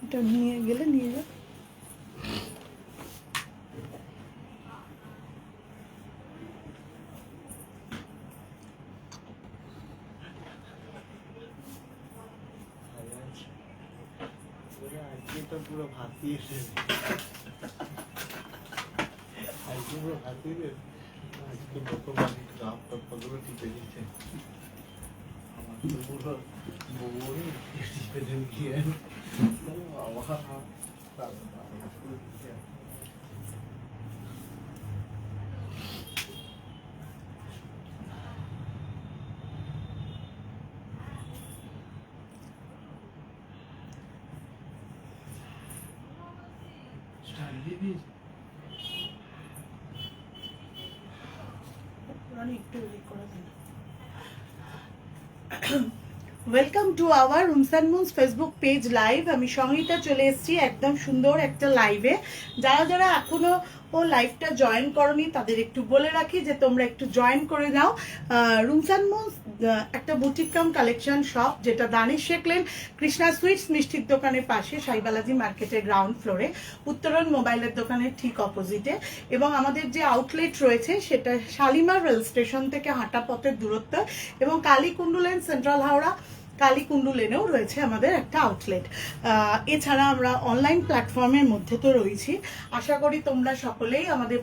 এটা নিয়ে গেলে নিয়ে যাও। পুরো ভাতিয়ে পুরো ভাতিয়ে আজকে বর্তমান গাপ টপগুলো টিপে দিচ্ছে আমার তো পুরো বই টিপে দেন গিয়ে welcome to our rooms and moons Facebook page live. আমি সংহিতা চলে এসেছি একদম সুন্দর একটা লাইভে। যারা যারা এখনো লাইভটা জয়েন করনি তাদের একটু বলে রাখি যে তোমরা একটু জয়েন করে নাও। রুমস অ্যান্ড মুনস একটা বুটিক কাম কালেকশন শপ, যেটা দানিশ শেখ লেন কৃষ্ণা সুইটস মিষ্টির দোকানের পাশে, সাইবালাজি মার্কেটের গ্রাউন্ড ফ্লোরে, উত্তরণ মোবাইলের দোকানের ঠিক অপোজিটে। এবং আমাদের যে আউটলেট রয়েছে সেটা শালিমার রেল স্টেশন থেকে হাঁটা পথের দূরত্ব, এবং কালীকুণ্ডু লেন সেন্ট্রাল হাওড়া কালীকুণ্ডু লেনেও রয়েছে আমাদের একটা আউটলেট। এছাড়া আমরা অনলাইন প্ল্যাটফর্মের মধ্যে তো রয়েছি। আশা করি তোমরা সকলেই আমাদের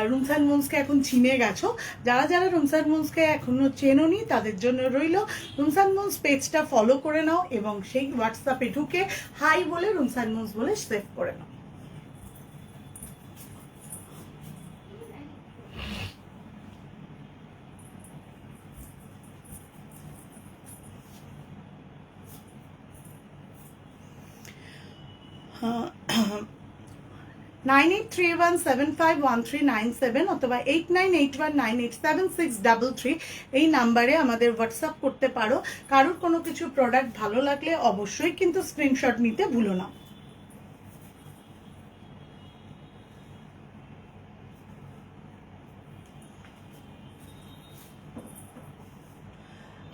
রুমস অ্যান্ড মুনসকে এখন চিনে গেছো। যারা যারা রুমস অ্যান্ড মুনসকে এখনো চেনোনি তাদের জন্য রইল, রুমস অ্যান্ড মুনস পেজটা ফলো করে নাও এবং সেই হোয়াটসঅ্যাপে ঢুকে হাই বলে রুমস অ্যান্ড মুনস বলে সেভ করে নাও। নাইন 9831751397 অথবা 8981987633 এই নাম্বারে আমাদের হোয়াটসঅ্যাপ করতে পারো। কারোর কোনো কিছু প্রোডাক্ট ভালো লাগলে অবশ্যই কিন্তু স্ক্রিনশট নিতে ভুলো না।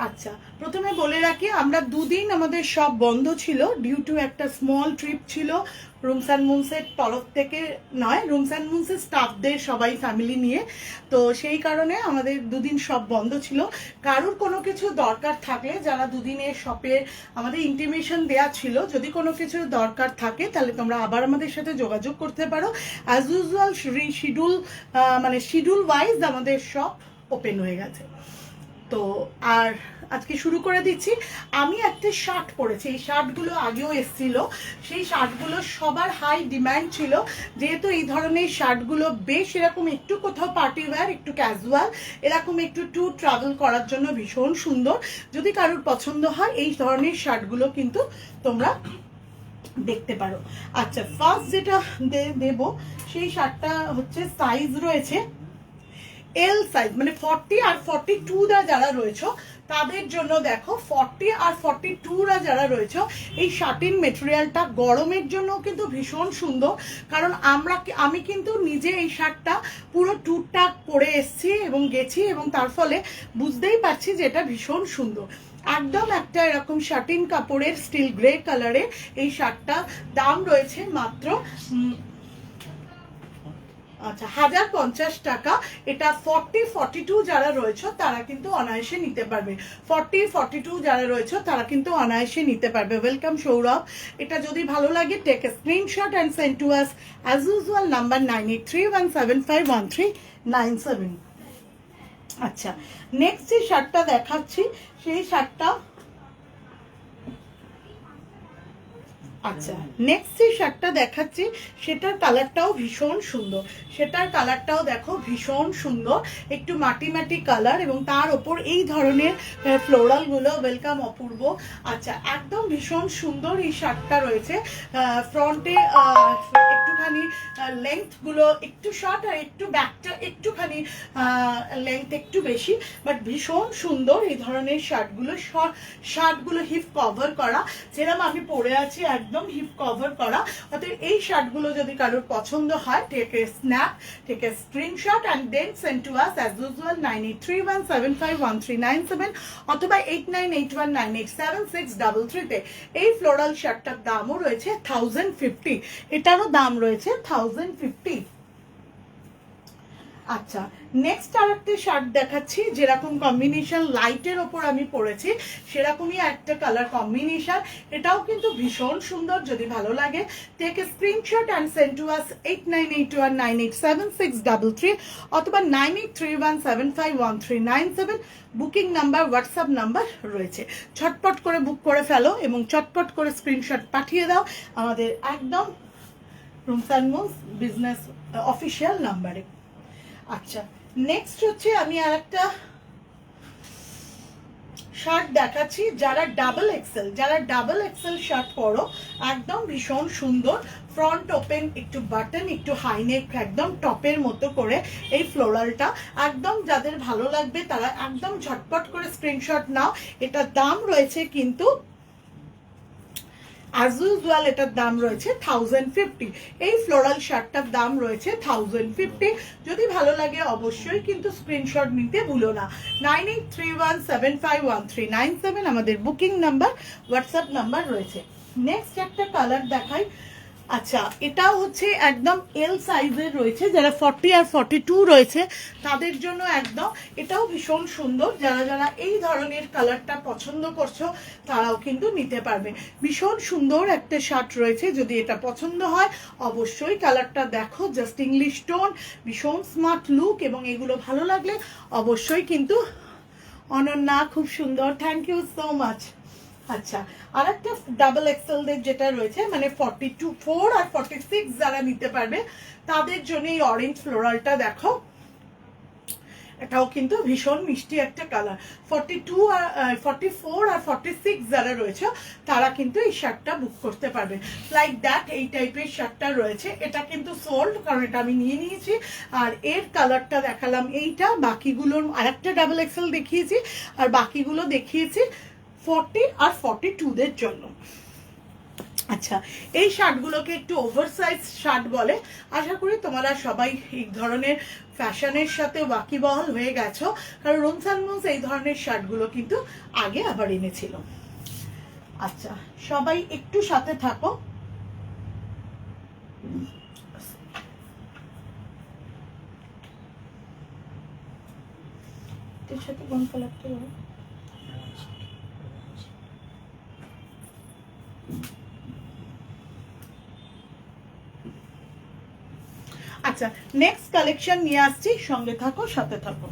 আচ্ছা, প্রথমে বলে রাখি আমরা দুদিন আমাদের সব বন্ধ ছিল ডিউ টু একটা স্মল ট্রিপ ছিল রুমস অ্যান্ড মুনসের তরফ থেকে, নয় রুমস অ্যান্ড মুনসের স্টাফদের সবাই ফ্যামিলি নিয়ে। তো সেই কারণে আমাদের দুদিন সব বন্ধ ছিল। কারোর কোনো কিছু দরকার থাকলে, যারা দুদিনের শপে আমাদের ইন্টিমেশন দেয়া ছিল, যদি কোনো কিছু দরকার থাকে তাহলে তোমরা আবার আমাদের সাথে যোগাযোগ করতে পারো। অ্যাজ ইউজুয়াল শিডিউল ওয়াইজ আমাদের শপ ওপেন হয়ে গেছে। তো আর আজকে শুরু করে দিচ্ছি। আমি একটা শার্ট পরেছি, এই শার্টগুলো আগেও এসেছিল, সেই শার্টগুলো সবার হাই ডিমান্ড ছিল, যেহেতু এই ধরনের শার্টগুলো বেশ এরকম একটু কোথাও পার্টি ওয়্যার, একটু ক্যাজুয়াল, এরকম একটু ট্রাভেল করার জন্য ভীষণ সুন্দর। যদি কারোর পছন্দ হয় এই ধরনের শার্টগুলো কিন্তু তোমরা দেখতে পারো। আচ্ছা, ফার্স্ট যেটা দেব সেই শার্টটা হচ্ছে সাইজ রয়েছে এল সাইজ, মানে 40 আর 42 যারা রয়েছে তাদের জন্য দেখো, 40 আর 42 যারা রয়েছে এই শার্টিন মেটেরিয়ালটা গরমের জন্য কিন্তু ভীষণ সুন্দর। কারণ আমি কিন্তু নিজে এই শার্টটা পুরো ট্যুরটা পরে এসছি এবং গেছি, এবং তার ফলে বুঝতেই পারছি যে এটা ভীষণ সুন্দর। একদম একটা এরকম শার্টিন কাপড়ের স্টিল গ্রে কালারের এই শার্টটা দাম রয়েছে মাত্র 1050 টাকা। এটা 40-42 যারা রয়েছে তারা কিন্তু অনায়াসে নিতে পারবে। 40-42 যারা রয়েছে তারা কিন্তু অনায়াসে নিতে পারবে। ওয়েলকাম সৌরভ। এটা যদি ভালো লাগে take a screenshot and send to us as usual number 9831751397। আচ্ছা, নেক্সট যে শার্টটা দেখাচ্ছি সেই শার্টটা দেখাচ্ছি সেটার কালারটাও ভীষণ সুন্দর। দেখো ভীষণ সুন্দর, একটু মাটি মাটি কালার, এবং তার ওপর এই ধরনের ফ্লোরাল গুলো। ওয়েলকাম অপূর্ব। আচ্ছা, একদম ভীষণ সুন্দর এই শার্টটা রয়েছে। ফ্রন্টে একটুখানি লেন্থ গুলো একটু শর্ট, আর একটু ব্যাকটা একটুখানি লেন্থ একটু বেশি, বাট ভীষণ সুন্দর এই ধরনের শার্টগুলো হিপ কভার করা, যেরকম আমি পরে আছি একদম একদম হিপ কভার করা। অতএব এই শার্টগুলো যদি কারোর পছন্দ হয়, take a snap, take a screenshot and then send to us as usual 9831751397 অথবা 8981987633 তে। এই ফ্লোরাল শার্টটার দামও রয়েছে 1050, এটারও দাম রয়েছে 1050। আচ্ছা, নেক্সট আর একটা শার্ট দেখাচ্ছি, যেরকম কম্বিনেশন লাইটের ওপর আমি পরেছি সেরকমই একটা কালার কম্বিনেশন। এটাও কিন্তু ভীষণ সুন্দর। যদি ভালো লাগে take a screenshot and send to us 8981987633 অথবা 9831751397। বুকিং নাম্বার, হোয়াটসঅ্যাপ নাম্বার রয়েছে। ছটপট করে বুক করে ফেলো এবং চটপট করে স্ক্রিনশট পাঠিয়ে দাও আমাদের একদম rooms and moves business official নাম্বারে। আচ্ছা, নেক্সট হচ্ছে আমি আর একটা শার্ট দেখাচ্ছি, যারা ডাবল এক্সেল শার্ট পরো, একদম ভীষণ সুন্দর। ফ্রন্ট ওপেন, একটু বাটন, একটু হাইনেক, একদম টপের মতো করে এই ফ্লোরালটা একদম যাদের ভালো লাগবে তারা একদম ঝটপট করে স্ক্রিনশট নাও। এটার দাম রয়েছে কিন্তু অ্যাজ ইউজুয়াল এটার দাম রয়েছে 1050। এই ফ্লোরাল শার্টটার দাম রয়েছে 1050। যদি ভালো লাগে অবশ্যই কিন্তু স্ক্রিনশট নিতে ভুলো না। 9831751397 আমাদের বুকিং নাম্বার, হোয়াটসঅ্যাপ নাম্বার রয়েছে। নেক্সট একটা কালার দেখাই। আচ্ছা, এটাও হচ্ছে একদম এল সাইজের রয়েছে, যারা 40 আর 42 রয়েছে তাদের জন্য একদম। এটাও ভীষণ সুন্দর। যারা যারা এই ধরনের কালারটা পছন্দ করছো তারাও কিন্তু নিতে পারবে। ভীষণ সুন্দর একটা শার্ট রয়েছে, যদি এটা পছন্দ হয় অবশ্যই কালারটা দেখো। জাস্ট ইংলিশ টোন, ভীষণ স্মার্ট লুক, এবং এগুলো ভালো লাগলে অবশ্যই কিন্তু অনন্যা খুব সুন্দর, থ্যাংক ইউ সো মাচ। আচ্ছা, আর একটা ডাবল এক্সেলদের যেটা রয়েছে, মানে 42 আর 46 যারা নিতে পারবে তাদের জন্য এই অরেঞ্জ ফ্লোরালটা দেখো। এটাও কিন্তু ভীষণ মিষ্টি একটা কালার। 44 আর 46 যারা রয়েছে তারা কিন্তু এই শার্টটা বুক করতে পারবে। লাইক দ্যাট এই টাইপের শার্টটা রয়েছে। এটা কিন্তু সোল্ড, কারণ এটা আমি নিয়ে নিয়েছি। আর এর কালারটা দেখালাম এইটা, বাকিগুলোর আরেকটা ডাবল এক্সেল দেখিয়েছি, আর বাকিগুলো দেখিয়েছি 40 আর 42দের জন্য। আচ্ছা, এই শার্টগুলোকে একটু ওভারসাইজ শার্ট বলে। আশা করি তোমরা সবাই এই ধরনের ফ্যাশনের সাথে ওয়াকিবহাল হয়ে গেছো, কারণ রুমস অ্যান্ড মুভস এই ধরনের শার্টগুলো কিন্তু আগে আবার এনেছিল। আচ্ছা, সবাই একটু সাথে থাকো। এর সাথে কোন কালারটা বলো? আচ্ছা, নেক্সট কালেকশন নিয়ে আসছি, সঙ্গে থাকো, সাথে থাকো।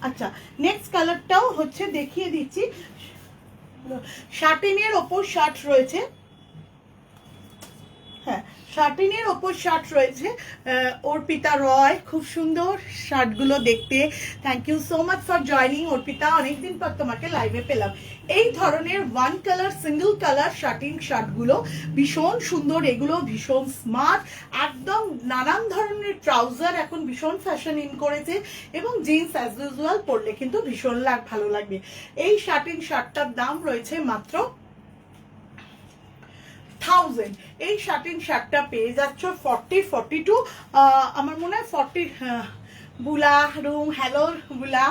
আচ্ছা, নেক্সট কালারটাও হচ্ছে দেখিয়ে দিচ্ছি। শার্টিনের ওপর শার্ট রয়েছে। হ্যাঁ, শার্টিনের ওপর শার্ট রয়েছে। অর্পিতা রয়, খুব সুন্দর শার্টগুলো দেখতে। Thank you so much for joining Arpita, অনেকদিন পর তোমাকে লাইভে পেলাম। এই ধরনের one colour, single colour shirting শার্টগুলো ভীষণ সুন্দর। এগুলো ভীষণ স্মার্ট, একদম নানান ধরনের ট্রাউজার এখন ভীষণ ফ্যাশন ইন করেছে, এবং জিন্স অ্যাজ ইউজুয়াল পরলে কিন্তু ভীষণ ভালো লাগবে। এই শার্টিং শার্টটার দাম রয়েছে মাত্র 1000। এই শার্টিং শার্টটা পেয়ে যাচ্ছ 40, 42, আমার মনে হয় 40। বুলা রুম, হ্যালো বুলা।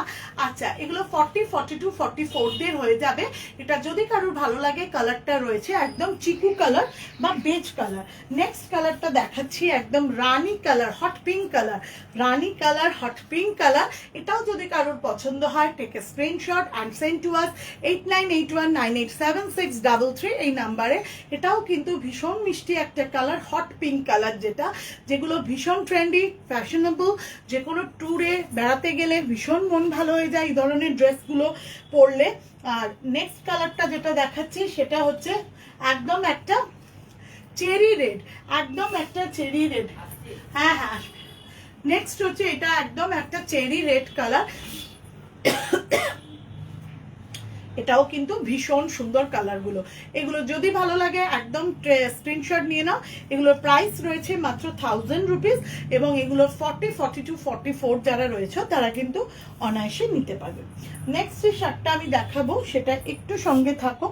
আচ্ছা, এগুলো 40, 42, 44দের হয়ে যাবে। এটা যদি কারোর ভালো লাগে, কালারটা রয়েছে একদম চিকু কালার বা বেজ কালার। নেক্সট কালারটা দেখাচ্ছি, একদম রানি কালার, হট পিঙ্ক কালার, রানি কালার, হট পিঙ্ক কালার। এটাও যদি কারোর পছন্দ হয়, take a screenshot and send to us 8981987633 এই নাম্বারে। এটাও কিন্তু ভীষণ মিষ্টি একটা কালার, হট পিঙ্ক কালার, যেগুলো ভীষণ ট্রেন্ডি, ফ্যাশনেবল। যে কোনো ট্যুরে বেড়াতে গেলে ভীষণ মন ভালো হয়ে যায় এই ধরনের ড্রেসগুলো পরলে। আর নেক্সট কালারটা যেটা দেখাচ্ছি সেটা হচ্ছে একদম একটা চেরি রেড, একদম একটা চেরি রেড। হ্যাঁ হ্যাঁ, নেক্সট হচ্ছে এটা একদম একটা চেরি রেড কালার। এটাও কিন্তু ভীষণ সুন্দর কালারগুলো। এগুলো যদি ভালো লাগে একদম স্ক্রিনশট নিয়ে নাও। এগুলোর প্রাইস রয়েছে মাত্র 1000 রুপিস, এবং এগুলোর 40, 42, 44 যারা রয়েছে তারা কিন্তু অনায়াসে নিতে পারবে। নেক্সট যে শার্টটা আমি দেখাবো সেটা একটু সঙ্গে থাকো।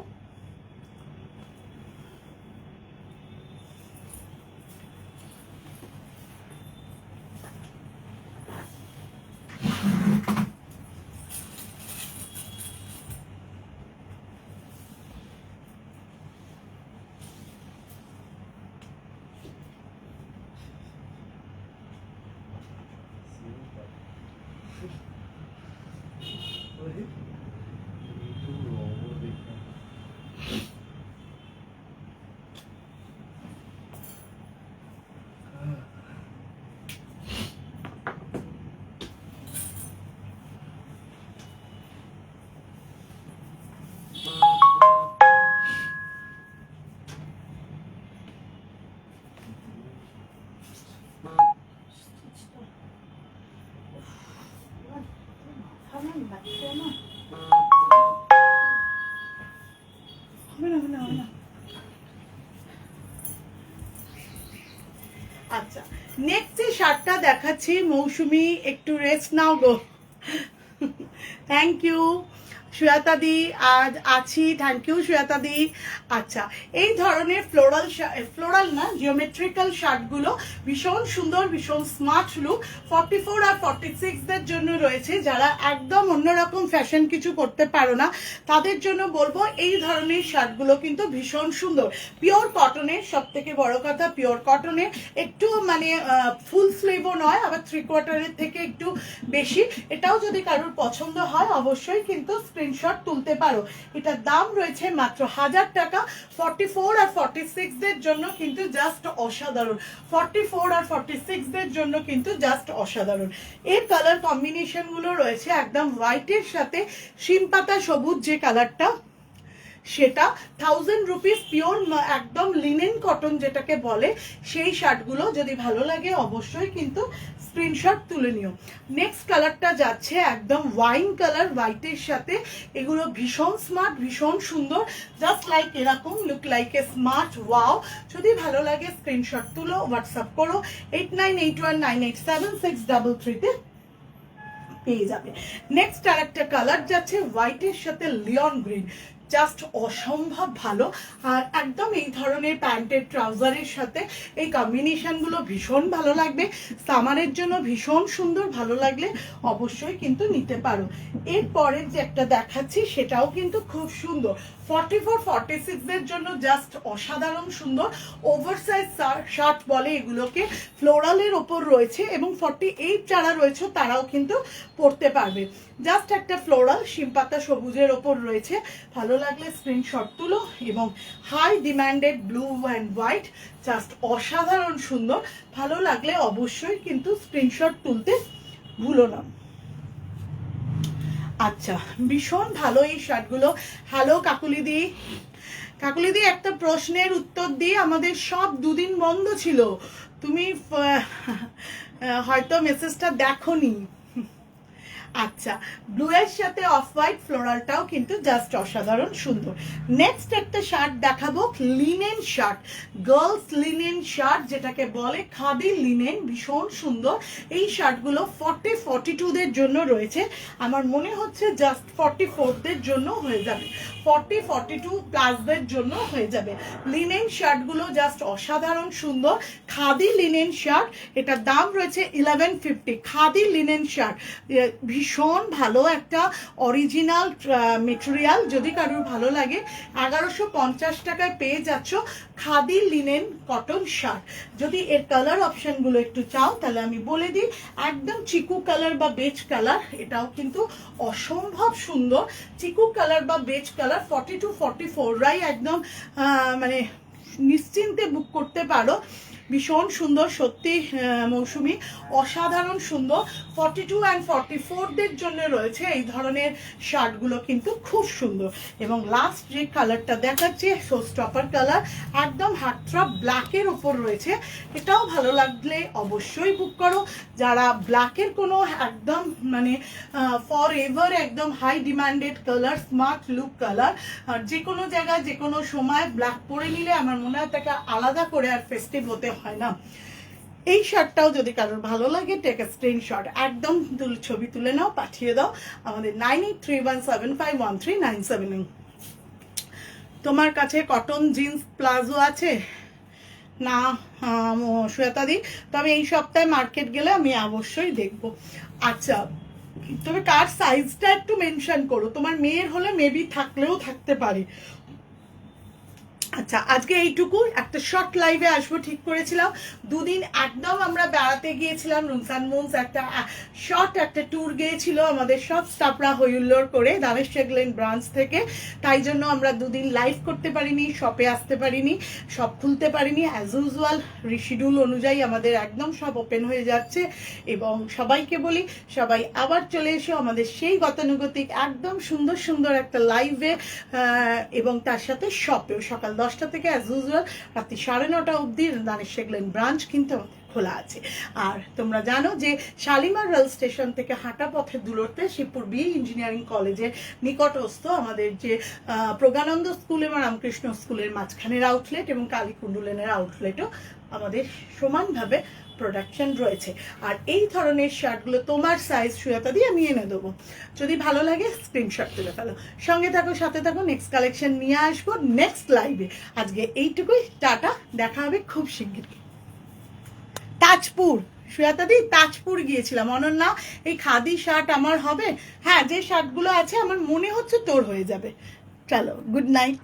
আচ্ছা, নেক্সট যে শার্টটা দেখাচ্ছি, মৌসুমি একটু রেস্ট নাও গো। থ্যাংক ইউ শ্বেতা দি, আজ আছি, থ্যাংক ইউ শ্বেতা দি। আচ্ছা, এই ধরনের ফ্লোরাল না, জিওমেট্রিক্যাল শার্টগুলো ভীষণ সুন্দর, ভীষণ স্মার্ট লুক। 44 আর 46 দের জন্য রয়েছে। যারা একদম অন্যরকম ফ্যাশন কিছু করতে পারো না তাদের জন্য বলবো এই ধরনের শার্টগুলো কিন্তু ভীষণ সুন্দর। পিওর কটনের, সব থেকে বড় কথা পিওর কটনের, একটু মানে ফুল স্লিভও নয়, আবার 3/4 থেকে একটু বেশি। এটাও যদি কারোর পছন্দ হয় অবশ্যই কিন্তু স্ক্রিনশট তুলতে পারো। এটার দাম রয়েছে মাত্র 1000 টাকা। 44 আর 46 দের জন্য কিন্তু জাস্ট অসাধারণ। 44 আর 46 দের জন্য কিন্তু জাস্ট অসাধারণ। এর কালার কম্বিনেশন গুলো রয়েছে একদম হোয়াইটের সাথে শিম পাতা সবুজ যে কালারটা, সেটা 1000 রুপিস। পিওর একদম লিনেন কটন যেটাকে বলে, সেই শার্টগুলো যদি ভালো লাগে অবশ্যই কিন্তু স্ক্রিনশট তুলে নিও। নেক্সট কালারটা যাচ্ছে একদম ওয়াইন কালার, হোয়াইটের সাথে। এগুলো ভীষণ স্মার্ট, ভীষণ সুন্দর, জাস্ট লাইক এরকম look like a smart wow. যদি ভালো লাগে স্ক্রিনশট তুলো, হোয়াটসঅ্যাপ করো 8981987633 তে পেয়ে যাবে। নেক্সট আরেকটা কালার যাচ্ছে হোয়াইটের সাথে লিয়ন গ্রিন, জাস্ট অসম্ভব ভালো। আর একদম এই ধরনের প্যান্টের ট্রাউজারের সাথে এই কম্বিনেশনগুলো ভীষণ ভালো লাগবে। সামারের জন্য ভীষণ সুন্দর, ভালো লাগলে অবশ্যই কিন্তু নিতে পারো। এরপরের যে একটা দেখাচ্ছি সেটাও কিন্তু খুব সুন্দর। 44, 46 এর জন্য জাস্ট অসাধারণ সুন্দর। ওভারসাইজ শার্ট বলে এগুলোকে, ফ্লোরালের ওপর রয়েছে, এবং 48 যারা রয়েছে তারাও কিন্তু পরতে পারবে। জাস্ট একটা ফ্লোরাল শিমপাতা সবুজের ওপর রয়েছে। ভালো লাগলে স্ক্রিনশট তুলো, এবং high demanded blue and white, just অসাধারণ সুন্দর। ভালো লাগলে অবশ্যই কিন্তু স্ক্রিনশট তুলতে ভুলো না। আচ্ছা, ভীষণ ভালো এই শার্টগুলো। হ্যালো কাকুলিদি, কাকুলিদি একটা প্রশ্নের উত্তর দিয়ে, আমাদের সব দুদিন বন্ধ ছিল, তুমি হয়তো মেসেজটা দেখোনি। আচ্ছা, ব্লু এর সাথে অফ হোয়াইট ফ্লোরালটাও কিন্তু জাস্ট অসাধারণ সুন্দর। নেক্সট একটা শার্ট দেখাবো, linen shirt, girls linen shirt যেটাকে বলে, খাদি লিনেন, ভীষণ সুন্দর। এই শার্টগুলো 40, 42 দের জন্য রয়েছে। আমার মনে হচ্ছে জাস্ট 44 দের জন্য হয়ে যাবে, 40, 42 প্লাস দের জন্য হয়ে যাবে। লিনেন শার্টগুলো জাস্ট অসাধারণ সুন্দর। খাদি লিনেন শার্ট, এটার দাম রয়েছে 1150। খাদি লিনেন শার্ট ভীষণ ভালো একটা অরিজিনাল মেটেরিয়াল, যদি কারোর ভালো লাগে 1150 টাকায় পেয়ে যাচ্ছ খাদি লিনেন কটন শার্ট। যদি এর কালার অপশনগুলো একটু চাও তাহলে আমি বলে দিই, একদম চিকু কালার বা বেজ কালার, এটাও কিন্তু অসম্ভব সুন্দর। চিকু কালার বা বেজ কালার 42, 44 রাই একদম মানে নিশ্চিন্তে বুক করতে পারো। ভীষণ সুন্দর সত্যি মৌসুমি, অসাধারণ সুন্দর। 42 অ্যান্ড 44দের জন্য রয়েছে এই ধরনের শার্টগুলো, কিন্তু খুব সুন্দর। এবং লাস্ট যে কালারটা দেখাচ্ছি শোস্টপার কালার, একদম হাতরা ব্ল্যাকের ওপর রয়েছে। এটাও ভালো লাগলে অবশ্যই বুক করো। যারা ব্ল্যাকের কোনো একদম মানে ফর এভার একদম high demanded colour, smart look colour, যে কোনো জায়গায় যে কোনো সময় ব্ল্যাক পরে নিলে আমার মনে হয় তাকে আলাদা করে আর ফেস্টিভ হতে হয় না। এই শার্টটাও যদি কারোর ভালো লাগে টেক এ স্ক্রিনশট, একদম ছবি তুলে নাও, পাঠিয়ে দাও আমাদের 9831751397। তোমার কাছে কটন জিন্স প্লাজো আছে না শ্বেতাদি? তবে এই সপ্তাহে মার্কেট গেলে আমি অবশ্যই দেখব। আচ্ছা, তবে কার সাইজটা একটু মেনশন করো, তোমার মেয়ের হলে মেবি থাকলেও থাকতে পারে। আচ্ছা, আজকে এইটুকু। একটা শর্ট লাইভে আসবো ঠিক করেছিলাম। দুদিন একদম আমরা বেড়াতে গিয়েছিলাম, রুমসান মুন্স একটা শর্ট একটা ট্যুর গিয়েছিল আমাদের সব স্টাফরা হইহুল্লোড় করে দানেশ গ্লেন ব্রাঞ্চ থেকে। তাই জন্য আমরা দুদিন লাইভ করতে পারিনি, শপে আসতে পারিনি, সব খুলতে পারিনি। অ্যাজ ইউজুয়াল রিশিডিউল অনুযায়ী আমাদের একদম সব ওপেন হয়ে যাচ্ছে। এবং সবাইকে বলি, সবাই আবার চলে এসো আমাদের সেই গতানুগতিক একদম সুন্দর সুন্দর একটা লাইভে, এবং তার সাথে শপেও সকাল 10টা থেকে অ্যাজ ইউজুয়াল রাত্রি 9:30 অবধি দানেশ গ্লেন ব্রাঞ্চ কিন্তু খোলা আছে। আর তোমরা জানো যে শালিমার রেল স্টেশন থেকে হাঁটা পথে দূরত্বে শিবপুর বি ইঞ্জিনিয়ারিং কলেজের নিকটস্থ আমাদের যে প্রজ্ঞানন্দ স্কুল এবং রামকৃষ্ণ স্কুলের মাঝখানের আউটলেট এবং কালীকুণ্ডু লেনের আউটলেটও আমাদের সমানভাবে প্রোডাকশন রয়েছে। আর এই ধরনের শার্টগুলো তোমার সাইজ সুয়াতা দিয়ে আমি এনে দেবো, যদি ভালো লাগে স্ক্রিনশট তুলে ফেলো। সঙ্গে থাকো, সাথে থাকো, নেক্সট কালেকশন নিয়ে আসবো নেক্সট লাইভে। আজকে এইটুকুই, টাটা, দেখা হবে খুব শিগগিরই। তাজপুর সুয়াতাদি, তাজপুর গিয়েছিলাম। অনন্যা, এই খাদি শার্ট আমার হবে? হ্যাঁ, যে শার্টগুলো আছে আমার মনে হচ্ছে তোর হয়ে যাবে। চলো, গুড নাইট।